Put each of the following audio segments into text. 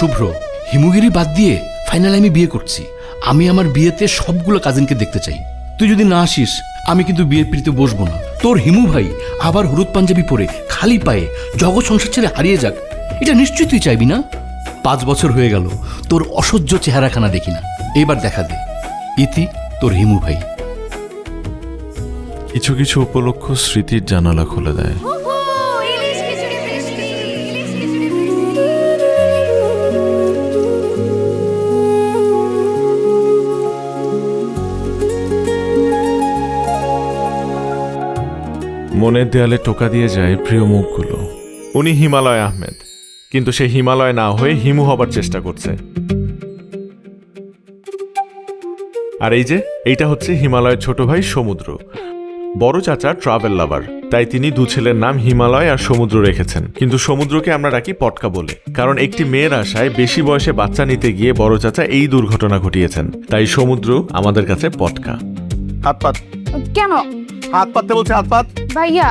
শুভ্র, হিমুগিরি বাদ দিয়ে ফাইনালি আমি বিয়ে করছি। আমি আমার বিয়েতে সবগুলো কাজিনকে দেখতে চাই। তুই যদি না আসিস আমি কিন্তু বিয়ের পিড়িতে বসবো না। তোর হিমু ভাই আবার হলুদ পাঞ্জাবি পরে খালি পায়ে জগৎ সংসার ছেড়ে হারিয়ে যাক, এটা নিশ্চয়ই তুই চাইবি না? 5 বছর হয়ে গেল তোর অসহ্য চেহারাখানা দেখি না, এবার দেখা দে। ইতি, তোর হিমু ভাই। কিছু কিছু উপলক্ষ স্মৃতির জানালা খুলে দেয়। মনের দেয়ালে টোকা দিয়ে যায় প্রিয় মুখগুলো। উনি হিমালয় আহমেদ, কিন্তু সে হিমালয় না হয়ে হিমু হবার চেষ্টা করছে। আর এই যে এইটা হচ্ছে হিমালয়ের ছোট ভাই সমুদ্র। বড় চাচা ট্রাভেল লাভার, তাই তিনি দু ছেলের নাম হিমালয় আর সমুদ্র রেখেছেন। কিন্তু সমুদ্রকে আমরা ডাকি পটকা বলে, কারণ একটি মেয়ের আশায় বেশি বয়সে বাচ্চা নিতে গিয়ে বড় চাচা এই দুর্ঘটনা ঘটিয়েছেন। তাই সমুদ্র আমাদের কাছে পটকা। হাত পাত। কেন হাত পাততে বলছে, হাত পাত। ভাইয়া?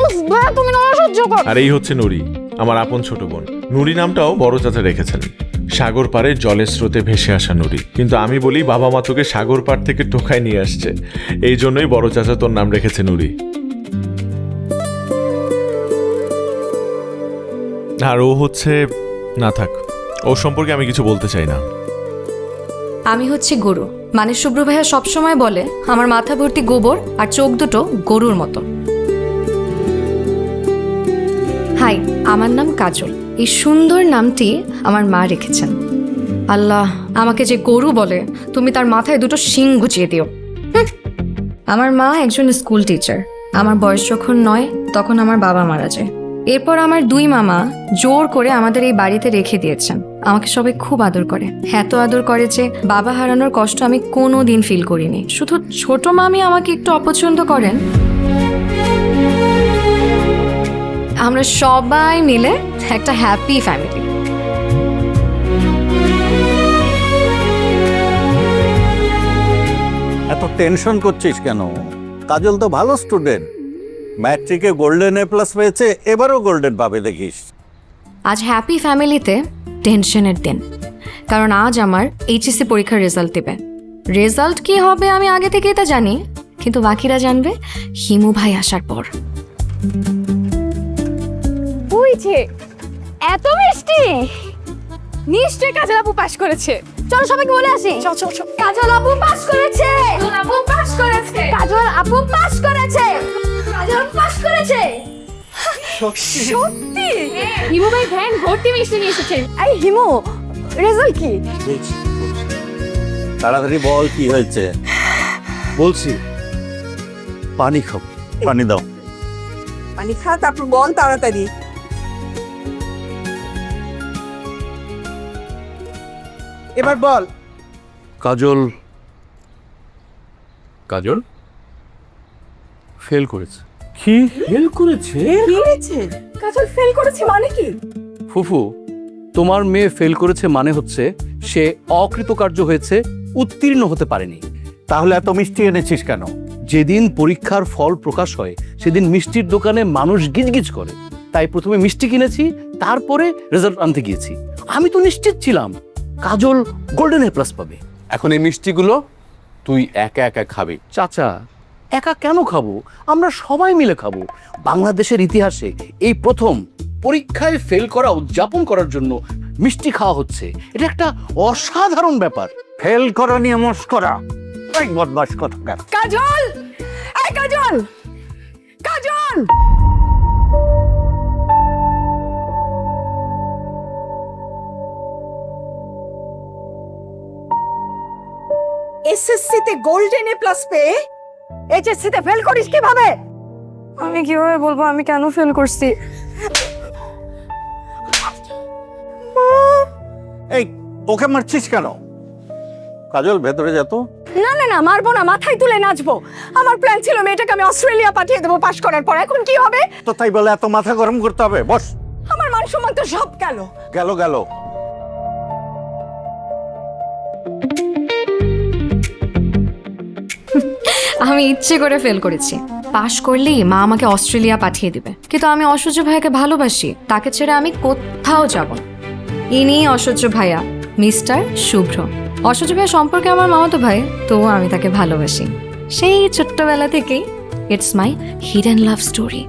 উফ ভাইয়া, তুমি না সহ্য কর। আর এই হচ্ছে নুরি, আমার আপন ছোট বোন। নুরি নামটাও বড় চাচা রেখেছেন। সাগর পাড়ে জলের স্রোতে ভেসে আসা নুরি, কিন্তু আমি বলি বাবা মা তোকে সাগর পাড় থেকে টোকায় নিয়ে আসছে, এই জন্যই বড় চাচা তোর নাম রেখেছে নুরি। আর ও হচ্ছে, না থাক, ওর সম্পর্কে আমি কিছু বলতে চাই না। আমি হচ্ছে গরু, মানে শুভ্র ভাইয়া সবসময় বলে আমার মাথা ভর্তি গোবর আর চোখ দুটো গরুর মতো। হাই, আমার নাম কাজল। এই সুন্দর নামটি আমার মা রেখেছেন। আল্লাহ, আমাকে যে গরু বলে তুমি তার মাথায় দুটো শিং গুছিয়ে দিও। আমার মা একজন স্কুল টিচার। আমার বয়স যখন 9 তখন আমার বাবা মারা যায়। এরপর আমার 2 মামা জোর করে আমাদের এই বাড়িতে রেখে দিয়েছেন। আমাকে সবাই খুব আদর করে, এত আদর করে যে বাবা হারানোর কষ্ট আমি কোনো দিন ফিল করিনি। শুধু ছোট মামি আমাকে একটু অপছন্দ করেন। আমরা সবাই মিলে একটা হ্যাপি ফ্যামিলি। এত টেনশন করছিস কেন? কাজল তো ভালো স্টুডেন্ট, ম্যাট্রিকে গোল্ডেন A+ পেয়েছে, এবারও গোল্ডেন পাবে দেখিস। আজ হ্যাপি ফ্যামিলিতে টেনশনের দিন, কারণ আজ আমার এইচএসসি পরীক্ষার রেজাল্ট দেবে। রেজাল্ট কি হবে আমি আগে থেকেই তা জানি, কিন্তু বাকিরা জানবে হিমু ভাই আসার পর। বুঝছে এত মিষ্টি, নিশ্চয়ই কাজল আপু পাস করেছে। চলো সবাইকে বলে আসি। কাজল আপু পাস করেছে, আপু পাস করেছে, কাজল আপু পাস করেছে, কাজল পাস করেছে। সত্যি হিমু ভাই ভ্যান ভর্তি মিষ্টি নিয়ে এসেছে। এই হিমু, রেজাল্ট কি? তাড়াতাড়ি বল কি হয়েছে। বলছি, পানি খাবো। পানি দাও। পানি খা, তারপর বল তাড়াতাড়ি। এবার বল। কাজল কাজল ফেল করেছে। কি? ফেল করেছে? কি হয়েছে? কাজল ফেল করেছে মানে কি? ফুফু, তোমার মেয়ে ফেল করেছে মানে হচ্ছে সে অকৃতকার্য হয়েছে, উত্তীর্ণ হতে পারেনি। তাহলে এত মিষ্টি এনেছিস কেন? যেদিন পরীক্ষার ফল প্রকাশ হয় সেদিন মিষ্টির দোকানে মানুষ গিজগিজ করে, তাই প্রথমে মিষ্টি কিনেছি, তারপরে রেজাল্ট আনতে গিয়েছি। আমি তো নিশ্চিত ছিলাম কাজল গোল্ডেন A+ পাবে। এখন এই মিষ্টিগুলো তুই একা একা খাবি। চাচা, একা কেন খাবো? আমরা সবাই মিলে খাবো। বাংলাদেশের ইতিহাসে এই প্রথম পরীক্ষায় ফেল করা উদযাপন করার জন্য মিষ্টি খাওয়া হচ্ছে। এটা একটা অসাধারণ ব্যাপার। ফেল করা নিয়ে মস্করা, এই বদমাশ কোথাকার। কাজল, এই কাজল, কাজল। এসএসসিতে গোল্ডেন A+ পেয়ে এইচএসসিতে ফেল করিস কিভাবে? আমি কিভাবে বলবো আমি কেন ফেল করছি? এই ওকে মারছিস কেন? কাজল ভেতরে যেত। না না না, মারবো না, মাথায় তুলে নাচবো। আমার প্ল্যান ছিল মেয়েটাকে আমি অস্ট্রেলিয়া পাঠিয়ে দেবো পাশ করার পর। এখন কি হবে? তো তাই বলে এত মাথা গরম করতে হবে? বস। আমার মান সম্মান তো সব গেল। গেল গেল। আমি ইচ্ছে করে ফেল করেছি। পাশ করলেই মা আমাকে অস্ট্রেলিয়া পাঠিয়ে দিবে, কিন্তু আমি অসহ্য ভাইয়াকে ভালোবাসি, তাকে ছেড়ে আমি কোথাও যাব না। ইনি অসহ্য ভাইয়া, মিস্টার শুভ্র। অসহ্য ভাইয়া সম্পর্কে আমার মামাতো ভাই, তো আমি তাকে ভালোবাসি সেই ছোট্টবেলা থেকেই। It's my hidden love story.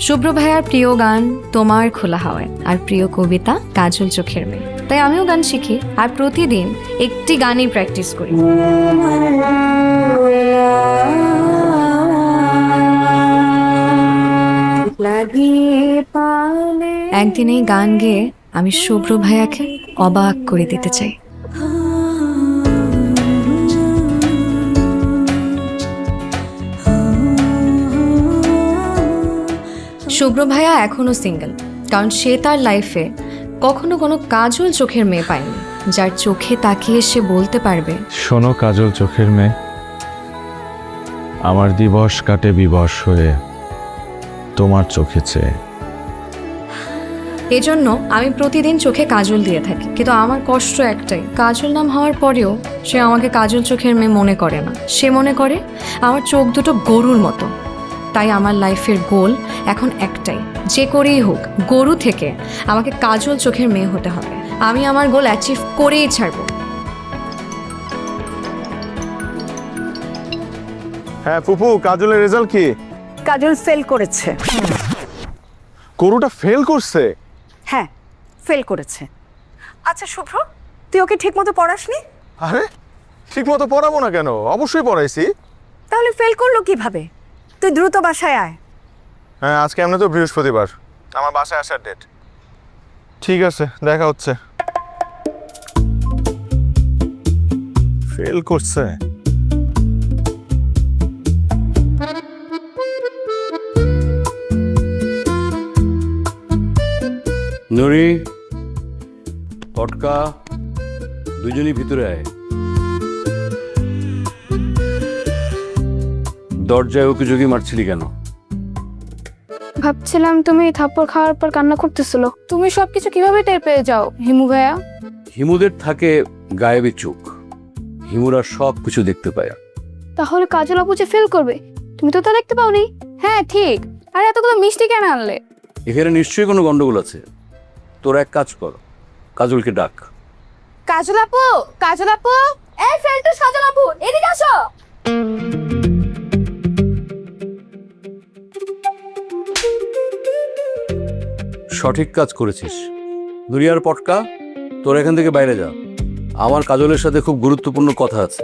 Shubhra ভাইয়ার প্রিয় গান তোমার খোলা হাওয়ায়, আর প্রিয় কবিতা কাজল চোখের মেয়ে। তাই আমিও গান শিখি আর প্রতিদিন একটি গানই প্র্যাকটিস করি। একদিন এই গান গেয়ে আমি শুভ্র ভাইয়াকে অবাক করে দিতে চাই। শুভ্র ভাইয়া এখনো সিঙ্গেল, কারণ সে তার লাইফে কখনো কোনো কাজল চোখের মেয়ে পায়নি, যার চোখে তাকিয়ে সে বলতে পারবে, শোনো কাজল চোখের মেয়ে, আমার দিবস কাটে বিবশ হয়ে তোমার চোখে চেয়ে। এজন্য আমি প্রতিদিন চোখে কাজল দিয়ে থাকি। কিন্তু আমার কষ্ট একটাই, কাজল নাম হওয়ার পরেও সে আমাকে কাজল চোখের মেয়ে মনে করে না। সে মনে করে আমার চোখ দুটো গরুর মতো। তাই আমার লাইফের গোল এখন একটাই, যে করেই হোক গরু থেকে আমাকে কাজল চোখের মেয়ে হতে হবে। আমি আমার গোল অ্যাচিভ করেই ছাড়বো। হ্যাঁ ফুপু, কাজলের রেজাল্ট কি? কাজল ফেল করেছে। গরুটা ফেল করছে? হ্যাঁ, ফেল করেছে। আচ্ছা শুভ্র, তুই ওকে ঠিক মতো পড়াসনি? আরে ঠিক মতো পড়াবো না কেন? অবশ্যই পড়াইছি। তাহলে ফেল করলো কিভাবে? তুই দ্রুত বাসায় আয়। হ্যাঁ, আজকে এমনি তো বৃহস্পতিবার, আমার বাসায় আসার ডেট। ঠিক আছে, দেখা হচ্ছে। ফেল করছে? নুরি, পটকা, দুজনই ভিতরে আয়। দরজায় ওকে যোগী মারছিলি কেন? ভাবছিলাম তুমি থাপ্পড় খাওয়ার পর কান্না করতেছিল। তুমি সবকিছু কিভাবে টের পেয়ে যাও হিমু ভাইয়া? হিমুদের থাকে গায়েবী চোখ, হিমুরা সব কিছু দেখতে পায়। তাহলে কাজল আপু যে ফেল করবে, তুমি তো তা দেখতে পাওনি। হ্যাঁ ঠিক, আর এতগুলো মিষ্টি কেন আনলে? এখানে নিশ্চয়ই কোনো গন্ডগোল আছে। তোরা এক কাজ কর, কাজলকে ডাক। কাজল আপু, কাজল আপু, এই ফেলটু কাজল আপু, এদিকে আসো। সঠিক কাজ করেছিস। নুরিয়ার পটকা, তোরা এখান থেকে বাইরে যা, আমার কাজলের সাথে খুব গুরুত্বপূর্ণ কথা আছে।